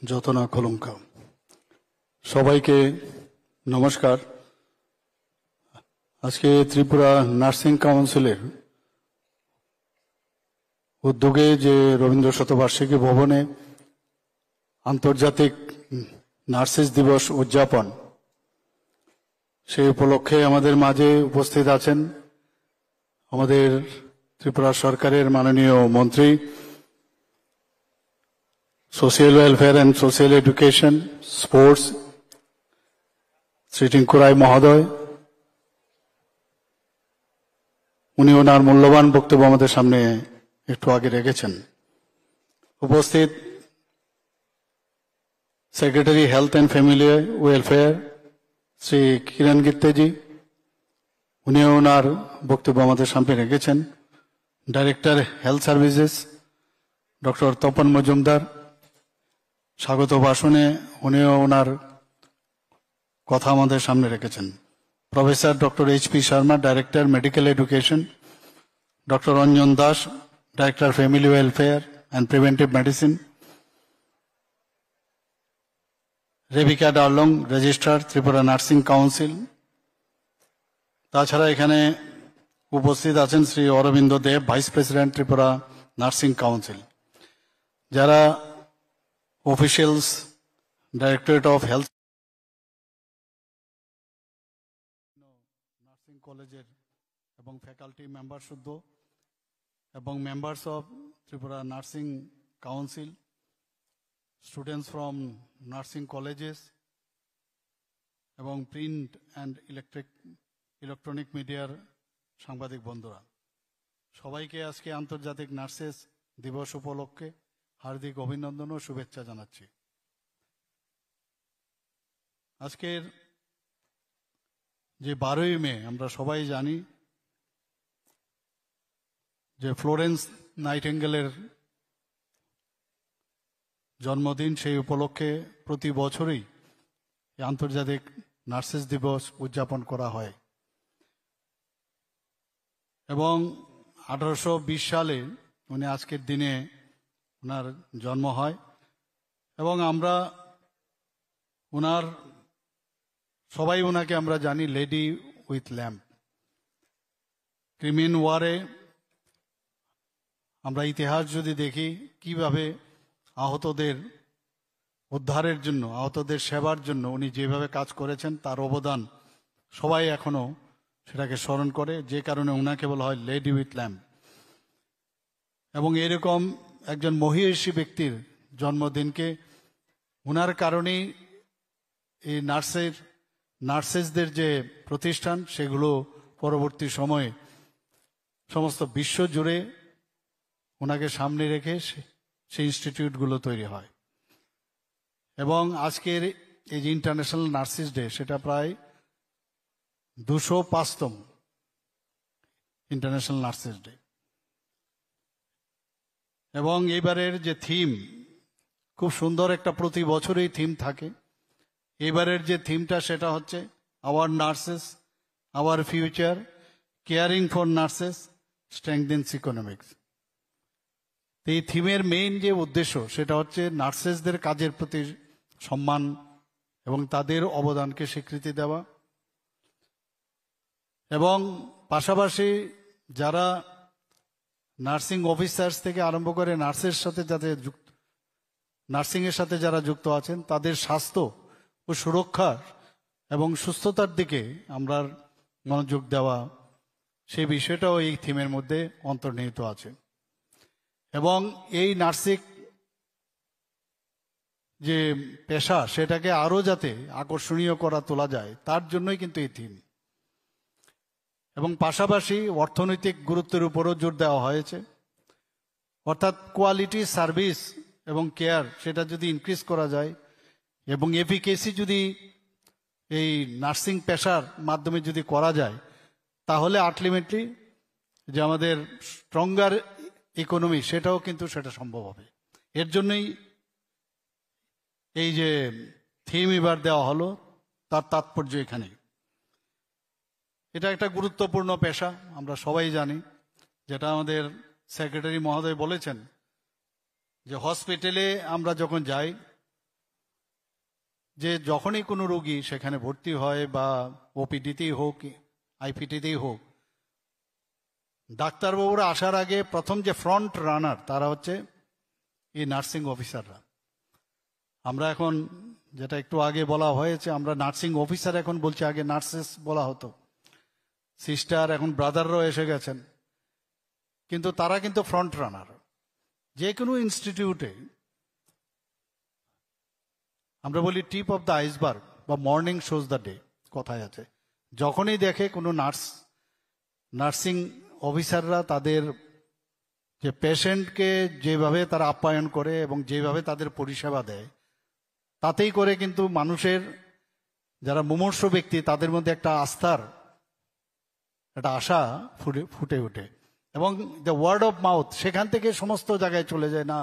যতনা কলঙ্কা। সবাইকে নমস্কার। আজকে ত্রিপুরা নার্সিং কাউন্সিলের উদ্যোগে যে রবীন্দ্র শতবার্ষিকী ভবনে আন্তর্জাতিক নার্সেস দিবস উদযাপন, সেই উপলক্ষে আমাদের মাঝে উপস্থিত আছেন আমাদের ত্রিপুরা সরকারের মাননীয় মন্ত্রী social welfare and social education sports Shri Tinku Roy মহোদয়। উনি ওনার মূল্যবান বক্তব্য আমাদের সামনে একটু আগে রেখেছেন। উপস্থিত secretary health and family welfare Shri Kiran Gitteji, উনিও ওনার বক্তব্য আমাদের সামনে রেখেছেন। Director health services doctor Tapan Majumdar স্বাগত ভাষণে উনিও ওনার কথা আমাদের সামনে রেখেছেন। Professor doctor HP. Sharma, director medical education, doctor Anjan Das, director family welfare and preventive medicine, Rebika Darlong, registrar Tripura nursing council. তাছাড়া এখানে উপস্থিত আছেন Shri Arabinda Deb, vice president Tripura nursing council. যারা officials, directorate of health nursing কলেজের এবং ফ্যাকাল্টি মেম্বার শুদ্ধ এবং members of Tripura nursing council, students from nursing colleges এবং প্রিন্ট অ্যান্ড ইলেকট্রনিক মিডিয়ার সাংবাদিক বন্ধুরা, সবাইকে আজকে আন্তর্জাতিক নার্সেস দিবস উপলক্ষে হার্দিক অভিনন্দন ও শুভেচ্ছা জানাচ্ছি। আজকের যে 12ই মে আমরা সবাই জানি যে ফ্লোরেন্স নাইটিঙ্গেলের জন্মদিন। সেই উপলক্ষে প্রতি বছরই আন্তর্জাতিক নার্সেস দিবস উদযাপন করা হয় এবং 1820 সালে উনি আজকের দিনে ওনার জন্ম হয় এবং আমরা সবাই ওনাকে আমরা জানি লেডি উইথ ল্যাম্প। ক্রিমিয়ান ওয়ারে আমরা ইতিহাস যদি দেখি কিভাবে আহতদের উদ্ধারের জন্য, আহতদের সেবার জন্য উনি যেভাবে কাজ করেছেন তার অবদান সবাই এখনো সেটাকে স্মরণ করে, যে কারণে ওনাকে বলা হয় লেডি উইথ ল্যাম্প। এবং এরকম একজন মহিষী ব্যক্তির জন্মদিনকে ওনার কারণেই এই নার্সেসদের যে প্রতিষ্ঠান সেগুলো পরবর্তী সময়ে সমস্ত বিশ্ব জুড়ে ওনাকে সামনে রেখে সেই ইনস্টিটিউটগুলো তৈরি হয়। এবং আজকের এই যে ইন্টারন্যাশনাল নার্সেস ডে, সেটা প্রায় 205তম ইন্টারন্যাশনাল নার্সেস ডে। এবং এবারের যে থিম, খুব সুন্দর একটা প্রতি বছরই থিম থাকে। এবারের যে থিমটা সেটা হচ্ছে our nurses, our future, caring for nurses, strengthens economics. এই থিমের মেইন যে উদ্দেশ্য সেটা হচ্ছে নার্সেসদের কাজের প্রতি সম্মান এবং তাদের অবদানকে স্বীকৃতি দেওয়া, এবং পাশাপাশি যারা নার্সিং অফিসার্স থেকে আরম্ভ করে নার্সের সাথে নার্সিংয়ের সাথে যারা যুক্ত আছেন তাদের স্বাস্থ্য ও সুরক্ষা এবং সুস্থতার দিকে আমরা মনোযোগ দেওয়া, সেই বিষয়টাও এই থিমের মধ্যে অন্তর্নিহিত আছে। এবং এই নার্সিং যে পেশা সেটাকে আরো যাতে আকর্ষণীয় করা তোলা যায় তার জন্যই কিন্তু এই থিম। এবং পাশাপাশি অর্থনৈতিক গুরুত্বের উপরও জোর দেওয়া হয়েছে, অর্থাৎ কোয়ালিটি সার্ভিস এবং কেয়ার সেটা যদি ইনক্রিজ করা যায় এবং এফিকেসি যদি এই নার্সিং পেশার মাধ্যমে যদি করা যায়, তাহলে আলটিমেটলি যে আমাদের স্ট্রঙ্গার ইকোনমি সেটাও কিন্তু সেটা সম্ভব হবে। এর জন্যই এই যে থিম এবার দেওয়া হলো, তার তাৎপর্য এখানে। এটা একটা গুরুত্বপূর্ণ পেশা, আমরা সবাই জানি, যেটা আমাদের সেক্রেটারি মহোদয় বলেছেন যে হসপিটালে আমরা যখন যাই যে যখনই কোনো রোগী সেখানে ভর্তি হয় বা ওপিডিতেই হোক আইপিটিতেই হোক, ডাক্তারবাবুরা আসার আগে প্রথম যে ফ্রন্ট রানার তারা হচ্ছে এই নার্সিং অফিসাররা। আমরা এখন যেটা একটু আগে বলা হয়েছে, আমরা নার্সিং অফিসার এখন বলছি, আগে নার্সেস বলা হতো, সিস্টার, এখন ব্রাদাররাও এসে গেছেন, কিন্তু তারা কিন্তু ফ্রন্ট রানার। যে কোনো ইনস্টিটিউটে আমরা বলি টিপ অফ দ্য আইসবার্গ বা মর্নিং শোজ দ্য ডে কথায় আছে। যখনই দেখে কোনো নার্সিং অফিসাররা তাদের যে পেশেন্টকে যেভাবে তারা আপ্যায়ন করে এবং যেভাবে তাদের পরিষেবা দেয়, তাতেই করে কিন্তু মানুষের যারা মুমূর্ষ ব্যক্তি তাদের মধ্যে একটা আস্থার একটা আশা ফুটে ওঠে, এবং দ্য ওয়ার্ড অফ মাউথ সেখান থেকে সমস্ত জায়গায় চলে যায়। না,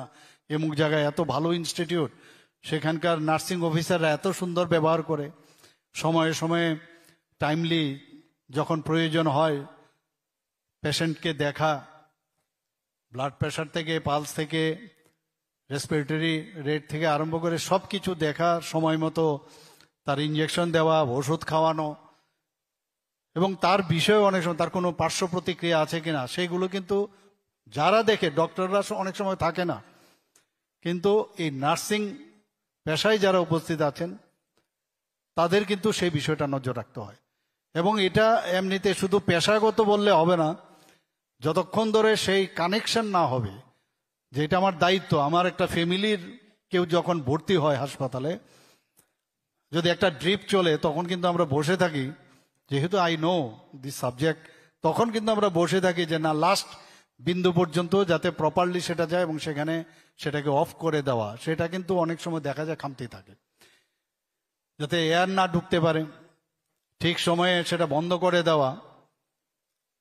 এমুক জায়গায় এত ভালো ইনস্টিটিউট, সেখানকার নার্সিং অফিসাররা এত সুন্দর ব্যবহার করে, সময়ে সময়ে টাইমলি যখন প্রয়োজন হয় পেশেন্টকে দেখা, ব্লাড প্রেশার থেকে, পালস থেকে, রেসপিরেটরি রেট থেকে আরম্ভ করে সব কিছু দেখা, সময় মতো তার ইঞ্জেকশন দেওয়া, ওষুধ খাওয়ানো, এবং তার বিষয়ে অনেক সময় তার কোনো পার্শ্ব প্রতিক্রিয়া আছে কিনা সেইগুলো কিন্তু যারা দেখে, ডক্টররা অনেক সময় থাকে না, কিন্তু এই নার্সিং পেশায় যারা উপস্থিত আছেন তাদের কিন্তু সেই বিষয়টা নজর রাখতে হয়। এবং এটা এমনিতে শুধু পেশাগত বললে হবে না, যতক্ষণ ধরে সেই কানেকশন না হবে যে এটা আমার দায়িত্ব। আমার একটা ফ্যামিলির কেউ যখন ভর্তি হয় হাসপাতালে, যদি একটা ড্রিপ চলে, তখন কিন্তু আমরা বসে থাকি, যেহেতু আই নো দিস সাবজেক্ট, তখন কিন্তু আমরা বসে থাকি যে না, লাস্ট বিন্দু পর্যন্ত যাতে প্রপারলি সেটা যায় এবং সেখানে সেটাকে অফ করে দেওয়া, সেটা কিন্তু অনেক সময় দেখা যায় খামতি থাকে, যাতে এয়ার না ঢুকতে পারে, ঠিক সময়ে সেটা বন্ধ করে দেওয়া।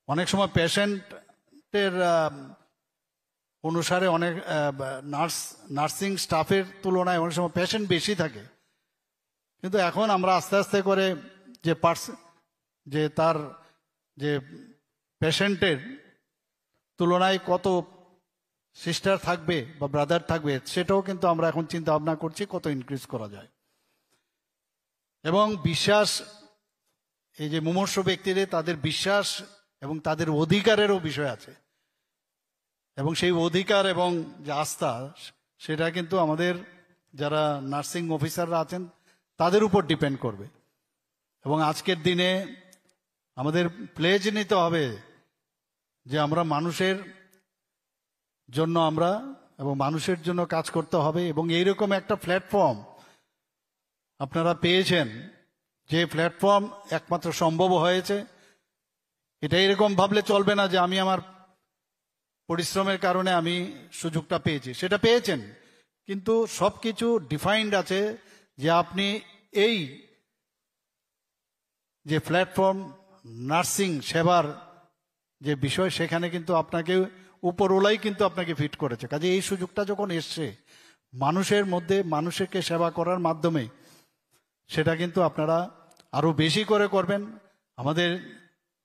অনেক সময় পেশেন্টের অনুসারে অনেক নার্সিং স্টাফের তুলনায় অনেক সময় পেশেন্ট বেশি থাকে, কিন্তু এখন আমরা আস্তে আস্তে করে যে তার যে পেশেন্টের তুলনায় কত সিস্টার থাকবে বা ব্রাদার থাকবে, সেটাও কিন্তু আমরা এখন চিন্তা ভাবনা করছি কত ইনক্রিজ করা যায়। এবং বিশ্বাস, এই যে মুমূর্ষ ব্যক্তিদের তাদের বিশ্বাস এবং তাদের অধিকারেরও বিষয় আছে, এবং সেই অধিকার এবং যে আস্থা, সেটা কিন্তু আমাদের যারা নার্সিং অফিসাররা আছেন তাদের উপর ডিপেন্ড করবে। এবং আজকের দিনে আমাদের প্লেজ নিতে হবে যে আমরা মানুষের জন্য এবং মানুষের জন্য কাজ করতে হবে। এবং এইরকম একটা প্ল্যাটফর্ম আপনারা পেয়েছেন, যে প্ল্যাটফর্ম একমাত্র সম্ভব হয়েছে, এটা এরকম ভাবলে চলবে না যে আমি আমার পরিশ্রমের কারণে আমি সুযোগটা পেয়েছি। সেটা পেয়েছেন, কিন্তু সবকিছু ডিফাইন্ড আছে যে আপনি এই যে প্ল্যাটফর্ম নার্সিং সেবার যে বিষয়, সেখানে কিন্তু আপনাকে উপরওয়ালাই কিন্তু আপনাকে ফিট করেছে। কাজে এই সুযোগটা যখন এসছে মানুষের মধ্যে, মানুষকে সেবা করার মাধ্যমে, সেটা কিন্তু আপনারা আরো বেশি করে করবেন। আমাদের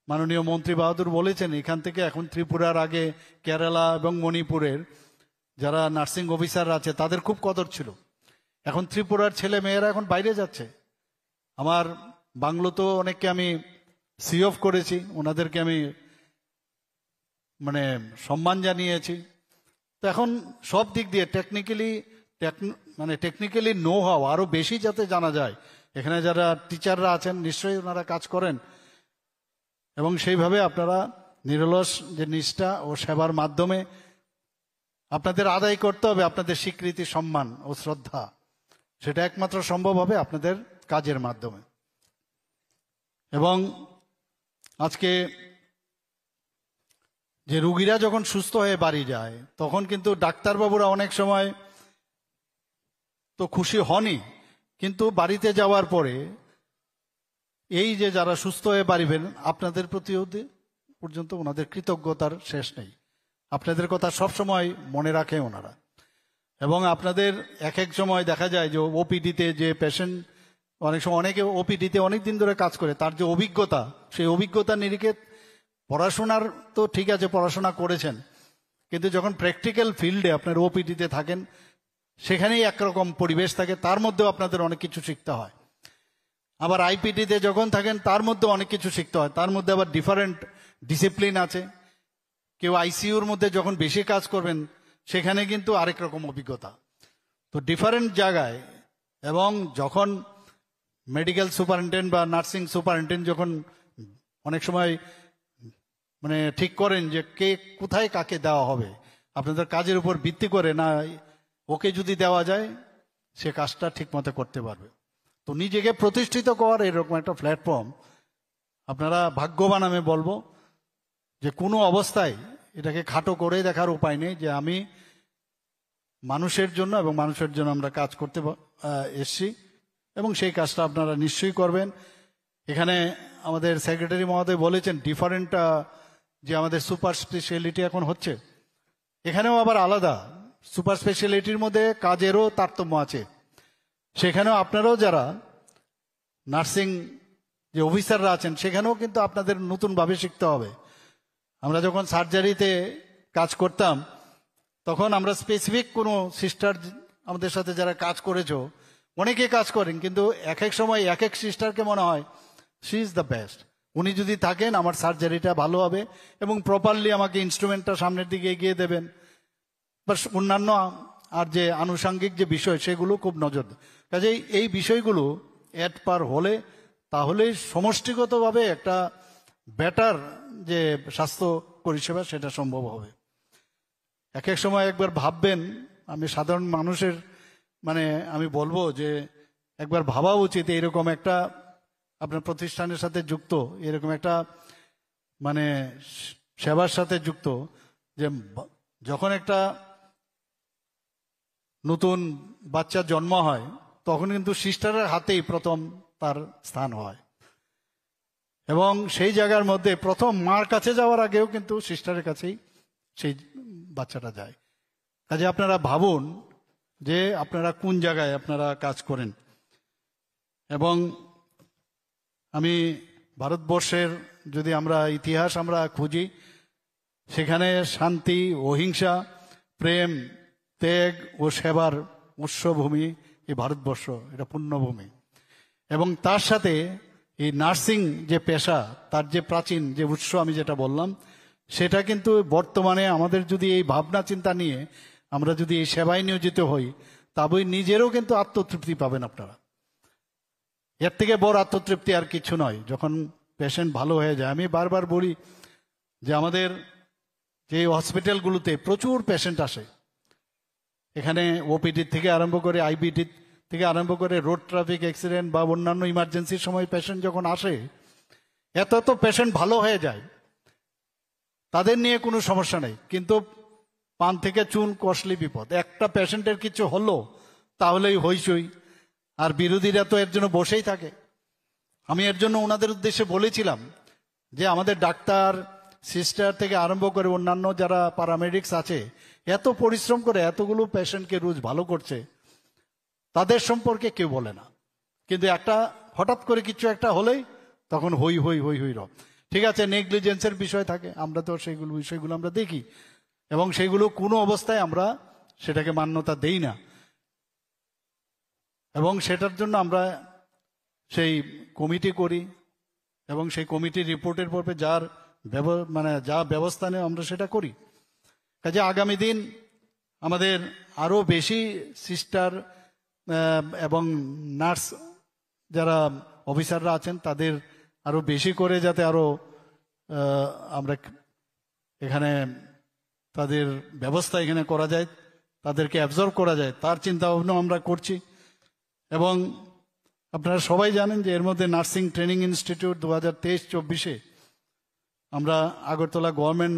মাননীয় মন্ত্রী বাহাদুর বলেছেন, এখান থেকে এখন ত্রিপুরার আগে কেরালা এবং মণিপুরের যারা নার্সিং অফিসার আছে তাদের খুব কদর ছিল। এখন ত্রিপুরার ছেলে মেয়েরা এখন বাইরে যাচ্ছে। আমার বাংলোতেও অনেককে আমি সি অফ করেছি, ওনাদেরকে আমি সম্মান জানিয়েছি। তো এখন সব দিক দিয়ে টেকনিক্যালি নো হাও আরো বেশি যাতে জানা যায়। এখানে যারা টিচাররা আছেন নিশ্চয়ই ওনারা কাজ করেন, এবং সেইভাবে আপনারা নিরলস যে নিষ্ঠা ও সেবার মাধ্যমে আপনাদের আদায় করতে হবে আপনাদের স্বীকৃতি, সম্মান ও শ্রদ্ধা। সেটা একমাত্র সম্ভব হবে আপনাদের কাজের মাধ্যমে। এবং আজকে যে রুগীরা যখন সুস্থ হয়ে বাড়ি যায়, তখন কিন্তু ডাক্তারবাবুরা অনেক সময় তো খুশি হনই, কিন্তু বাড়িতে যাওয়ার পরে এই যে যারা সুস্থ হয়ে বাড়ি ফেরেন, আপনাদের প্রতি পর্যন্ত ওনাদের কৃতজ্ঞতার শেষ নেই। আপনাদের কথা সব সময় মনে রাখে ওনারা। এবং আপনাদের এক এক সময় দেখা যায় যে ওপিডিতে যে পেশেন্ট, অনেক সময় অনেকে ওপিডিতে অনেক দিন ধরে কাজ করে, তার যে অভিজ্ঞতা, সেই অভিজ্ঞতা নিরিখে পড়াশোনার তো ঠিক আছে, পড়াশোনা করেছেন, কিন্তু যখন প্র্যাকটিক্যাল ফিল্ডে আপনার ওপিডিতে থাকেন, সেখানেই একরকম পরিবেশ থাকে, তার মধ্যেও আপনাদের অনেক কিছু শিখতে হয়। আবার আইপিটিতে যখন থাকেন তার মধ্যে অনেক কিছু শিখতে হয়, তার মধ্যে আবার ডিফারেন্ট ডিসিপ্লিন আছে। কেউ আইসিইউর মধ্যে যখন বেশি কাজ করবেন সেখানে কিন্তু আরেক রকম অভিজ্ঞতা। তো ডিফারেন্ট জায়গায়, এবং যখন মেডিকেল সুপারিনটেন্ডেন্ট বা নার্সিং সুপারিনটেন্ডেন্ট যখন অনেক সময় মানে ঠিক করেন যে কে কোথায় কাকে দেওয়া হবে, আপনাদের কাজের উপর ভিত্তি করে না ওকে যদি দেওয়া যায় সে কাজটা ঠিক মতো করতে পারবে। তো নিজেকে প্রতিষ্ঠিত করার এরকম একটা প্ল্যাটফর্ম আপনারা ভাগ্যবান আমি বলবো, যে কোনো অবস্থায় এটাকে খাটো করে দেখার উপায় নেই, যে আমি মানুষের জন্য এবং মানুষের জন্য আমরা কাজ করতে এসছি, এবং সেই কাজটা আপনারা নিশ্চয়ই করবেন। এখানে আমাদের সেক্রেটারি মহোদয় বলেছেন ডিফারেন্ট যে আমাদের সুপার স্পেশালিটি এখন হচ্ছে, এখানেও আবার আলাদা সুপার স্পেশালিটির মধ্যে কাজেরও তারতম্য আছে। সেখানেও আপনারাও যারা নার্সিং যে অফিসাররা আছেন সেখানেও কিন্তু আপনাদের নতুনভাবে শিখতে হবে। আমরা যখন সার্জারিতে কাজ করতাম তখন আমরা স্পেসিফিক কোনো সিস্টার আমাদের সাথে যারা কাজ করেছো, অনেকে কাজ করেন, কিন্তু এক এক সময় এক এক সিস্টারকে মনে হয় শি ইজ দ্য বেস্ট, উনি যদি থাকেন আমার সার্জারিটা ভালো হবে এবং প্রপারলি আমাকে ইনস্ট্রুমেন্টটা সামনের দিকে এগিয়ে দেবেন, বা অন্যান্য আর যে আনুষঙ্গিক যে বিষয় সেগুলো খুব নজর দেয়। কাজেই এই বিষয়গুলো অ্যাড পার হলে তাহলে সমষ্টিগতভাবে একটা বেটার যে স্বাস্থ্য পরিষেবা সেটা সম্ভব হবে। এক এক সময় একবার ভাববেন, আমি সাধারণ মানুষের মানে আমি বলবো যে একবার ভাবা উচিত এরকম একটা আপনার প্রতিষ্ঠানের সাথে যুক্ত, এরকম একটা মানে সেবার সাথে যুক্ত, যে যখন একটা নতুন বাচ্চার জন্ম হয় তখন কিন্তু সিস্টারের হাতেই প্রথম তার স্থান হয়, এবং সেই জায়গার মধ্যে প্রথম মার কাছে যাওয়ার আগেও কিন্তু সিস্টারের কাছেই সেই বাচ্চাটা যায়। কাজে আপনারা ভাবুন যে আপনারা কোন জায়গায় আপনারা কাজ করেন। এবং আমি ভারতবর্ষের যদি আমরা ইতিহাস আমরা খুঁজি, সেখানে শান্তি, অহিংসা, প্রেম, ত্যাগ ও সেবার উৎসভূমি এই ভারতবর্ষ, এটা পুণ্যভূমি। এবং তার সাথে এই নার্সিং যে পেশা তার যে প্রাচীন যে উৎস আমি যেটা বললাম, সেটা কিন্তু বর্তমানে আমাদের যদি এই ভাবনা চিন্তা নিয়ে আমরা যদি এই সেবায় নিয়োজিত হই, তবে নিজেরও কিন্তু আত্মতৃপ্তি পাবেন আপনারা। এর থেকে বড় আত্মতৃপ্তি আর কিছু নয় যখন পেশেন্ট ভালো হয়ে যায়। আমি বারবার বলি যে আমাদের যে হসপিটালগুলোতে প্রচুর পেশেন্ট আসে, এখানে ওপিডি থেকে আরম্ভ করে আইবিডি থেকে আরম্ভ করে রোড ট্রাফিক অ্যাক্সিডেন্ট বা অন্যান্য ইমার্জেন্সির সময় পেশেন্ট যখন আসে, এত পেশেন্ট ভালো হয়ে যায়, তাদের নিয়ে কোনো সমস্যা নেই, কিন্তু পান থেকে চুন কষ্টলি বিপদ। একটা পেশেন্টের কিছু হলো তাহলেই হইচই, আর বিরোধীরা তো এর জন্য বসেই থাকে। আমি এর জন্য ওনাদের উদ্দেশ্যে বলেছিলাম যে আমাদের ডাক্তার, সিস্টার থেকে আরম্ভ করে অন্যান্য যারা প্যারামেডিক্স আছে, এত পরিশ্রম করে এতগুলো পেশেন্টকে রোজ ভালো করছে, তাদের সম্পর্কে কেউ বলে না। কিন্তু একটা হঠাৎ করে কিছু একটা হলেই তখন হই হই হই হই রব। ঠিক আছে, নেগলিজেন্সের বিষয় থাকে, আমরা তো সেইগুলো বিষয়গুলো আমরা দেখি, এবং সেইগুলো কোনো অবস্থায় আমরা সেটাকে মান্যতা দেই না, এবং সেটার জন্য আমরা সেই কমিটি করি, এবং সেই কমিটির রিপোর্টের পরে যার যা ব্যবস্থা নেই আমরা সেটা করি। কাজে আগামী দিন আমাদের আরো বেশি সিস্টার এবং নার্স যারা অফিসাররা আছেন তাদের আরো বেশি করে যাতে আরো আমরা এখানে তাদের ব্যবস্থা এখানে করা যায়, তাদেরকে অ্যাবজর্ব করা যায়, তার চিন্তা ভাবনা আমরা করছি। এবং আপনারা সবাই জানেন যে এর মধ্যে নার্সিং ট্রেনিং ইনস্টিটিউট 2023-24 আমরা আগরতলা গভর্নমেন্ট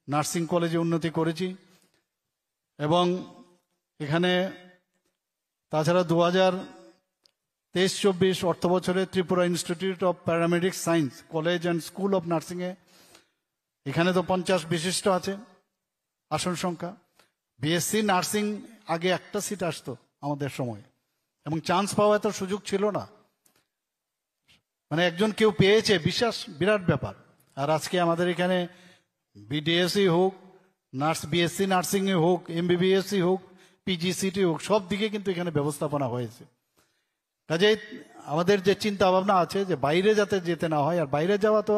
নার্সিং কলেজে উন্নতি করেছি, এবং এখানে তাছাড়া 2023-24 অর্থ বছরে Tripura institute of paramedics science college and school of নার্সিংয়ে এখানে তো 50 বিশিষ্ট আছে আসন সংখ্যা। বিএসসি নার্সিং আগে একটা সিট আসতো আমাদের সময়, এবং চান্স পাওয়া এত সুযোগ ছিল না, মানে একজন কেউ পেয়েছে বিশ্বাস বিরাট ব্যাপার। আর আজকে আমাদের এখানে বিডিএসই হোক, নার্স বিএসসি নার্সিংয়ে হোক, এমবিবিএসই হোক, পিজিসিটি হোক, সব দিকে কিন্তু এখানে ব্যবস্থাপনা হয়েছে। কাজেই আমাদের যে চিন্তা ভাবনা আছে যে বাইরে যাতে যেতে না হয়, আর বাইরে যাওয়া তো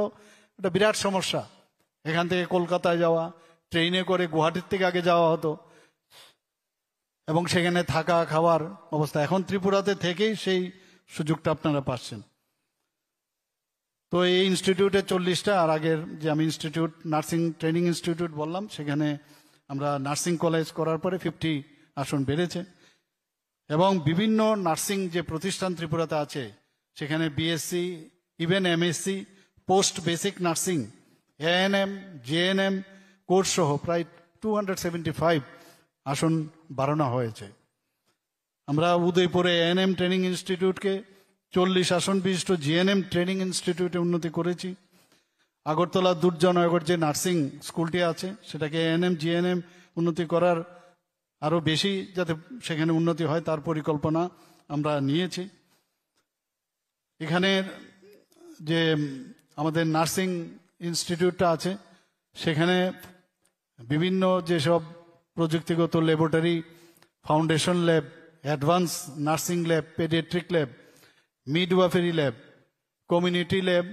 একটা বিরাট সমস্যা। এখান থেকে কলকাতায় যাওয়া, ট্রেনে করে গুয়াহাটির থেকে আগে যাওয়া হতো, এবং সেখানে থাকা খাওয়ার অবস্থা। এখন ত্রিপুরাতে থেকেই সেই সুযোগটা আপনারা পাচ্ছেন। তো এই ইনস্টিটিউটে 40টা, আর আগের যে আমি ইনস্টিটিউট নার্সিং ট্রেনিং ইনস্টিটিউট বললাম, সেখানে আমরা নার্সিং কলেজ করার পরে 50 আসন বেড়েছে। এবং বিভিন্ন নার্সিং যে প্রতিষ্ঠান ত্রিপুরাতে আছে, সেখানে BSc, even MSc, post basic nursing, ANM, GNM course সহ প্রায় 275 আসন বাড়ানো হয়েছে। আমরা উদয়পুরে এএনএম ট্রেনিং ইনস্টিটিউটকে 40 আসন বিশিষ্ট জিএনএম ট্রেনিং ইনস্টিটিউটে উন্নতি করেছি। আগরতলা দুর্জনগর যে নার্সিং স্কুলটি আছে, সেটাকে এএনএম জিএনএম উন্নতি করার আরো বেশি যাতে সেখানে উন্নতি হয় তার পরিকল্পনা আমরা নিয়েছি। এখানে যে আমাদের নার্সিং ইনস্টিটিউটটা আছে, সেখানে বিভিন্ন যেসব প্রযুক্তিগত laboratory, foundation lab, advance nursing lab, paediatric lab, midwifery lab, community lab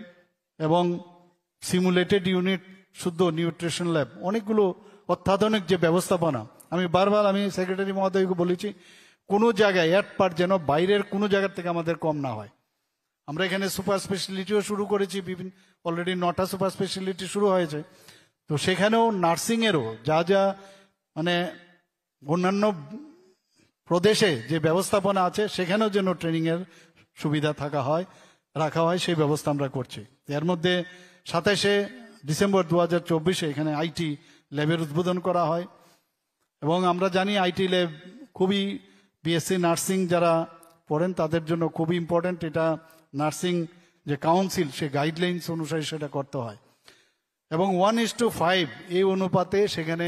এবং সিমুলেটেড ইউনিট, শুদ্ধ নিউট্রিশন ল্যাব, অনেকগুলো অত্যাধুনিক যে ব্যবস্থাপনা। আমি বারবার সেক্রেটারি মহোদয়কে বলেছি, কোনো জায়গায় পার যেন বাইরের কোনো জায়গার থেকে আমাদের কম না হয়। আমরা এখানে সুপার স্পেশালিটিও শুরু করেছি, বিভিন্ন অলরেডি 9টা সুপার স্পেশালিটি শুরু হয়েছে। তো সেখানেও নার্সিংয়েরও যা যা অন্যান্য প্রদেশে যে ব্যবস্থাপনা আছে, সেখানেও যেন ট্রেনিংয়ের সুবিধা রাখা হয়, সেই ব্যবস্থা আমরা করছি। এর মধ্যে 27শে ডিসেম্বর 2024 এখানে আইটি ল্যাবের উদ্বোধন করা হয়। এবং আমরা জানি আইটি ল্যাব খুবই, বিএসসি নার্সিং যারা পড়েন তাদের জন্য খুবই ইম্পর্টেন্ট। এটা নার্সিং যে কাউন্সিল, সে গাইডলাইন্স অনুসারে সেটা করতে হয়, এবং 1:5 এই অনুপাতে সেখানে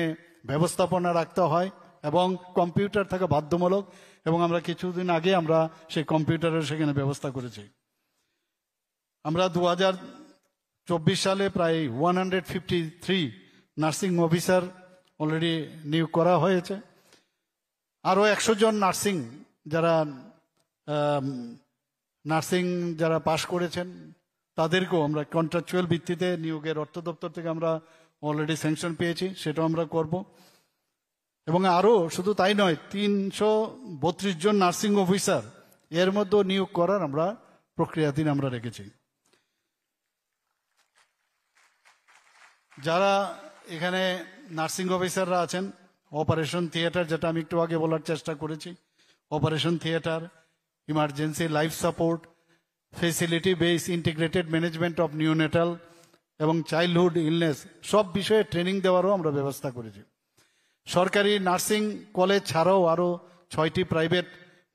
ব্যবস্থাপনা রাখতে হয়, এবং কম্পিউটার থাকা বাধ্যমূলক। এবং আমরা কিছুদিন আগে আমরা সেই কম্পিউটারের সেখানে ব্যবস্থা করেছি। আমরা 2024 সালে প্রায় 153 নার্সিং অফিসার অলরেডি নিয়োগ করা হয়েছে। আরও 100 জন নার্সিং যারা পাশ করেছেন, তাদেরকেও আমরা কন্ট্রাকচুয়াল ভিত্তিতে নিয়োগের অর্থ দপ্তর থেকে আমরা অলরেডি স্যাংশন পেয়েছি, সেটাও আমরা করব। এবং আরও শুধু তাই নয়, 332 জন নার্সিং অফিসার এর মধ্যে নিয়োগ করার আমরা প্রক্রিয়াধীন আমরা রেখেছি। যারা এখানে নার্সিং অফিসাররা আছেন, অপারেশন থিয়েটার, যেটা আমি একটু আগে বলার চেষ্টা করেছি, operation theatre, emergency life support, facility base integrated management of neonatal এবং চাইল্ডহুড ইলনেস, সব বিষয়ে ট্রেনিং দেওয়ারও আমরা ব্যবস্থা করেছি। সরকারি নার্সিং কলেজ ছাড়াও আরও 6টি প্রাইভেট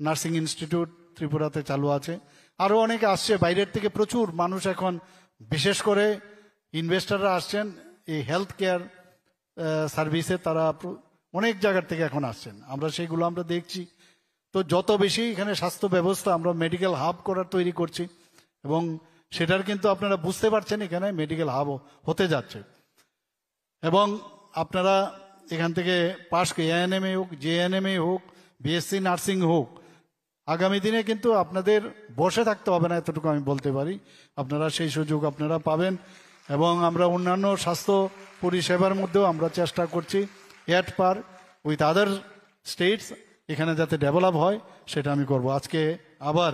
নার্সিং ইনস্টিটিউট ত্রিপুরাতে চালু আছে। আরও অনেকে আসছে বাইরের থেকে, প্রচুর মানুষ এখন, বিশেষ করে ইনভেস্টাররা আসছেন এই হেলথ কেয়ার সার্ভিসে, তারা অনেক জায়গার থেকে এখন আসছেন। আমরা সেইগুলো আমরা দেখছি। তো যত বেশি এখানে স্বাস্থ্য ব্যবস্থা, আমরা মেডিকেল হাব করার তৈরি করছি, এবং সেটার কিন্তু আপনারা বুঝতে পারছেন এখানে মেডিকেল হাবও হতে যাচ্ছে। এবং আপনারা এখান থেকে পাশ এএনএম হোক, জেএনএম হোক, বিএসসি নার্সিং হোক, আগামী দিনে কিন্তু আপনাদের বসে থাকতে হবে না, এতটুকু আমি বলতে পারি। আপনারা সেই সুযোগ আপনারা পাবেন। এবং আমরা অন্যান্য স্বাস্থ্য পরিষেবার মধ্যেও আমরা চেষ্টা করছি পার উইথ আদার স্টেটস এখানে যাতে ডেভেলপ হয়, সেটা আমি করব। আজকে আবার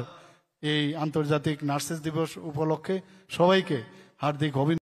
এই আন্তর্জাতিক নার্সেস দিবস উপলক্ষে সবাইকে হার্দিক অভিনন্দন।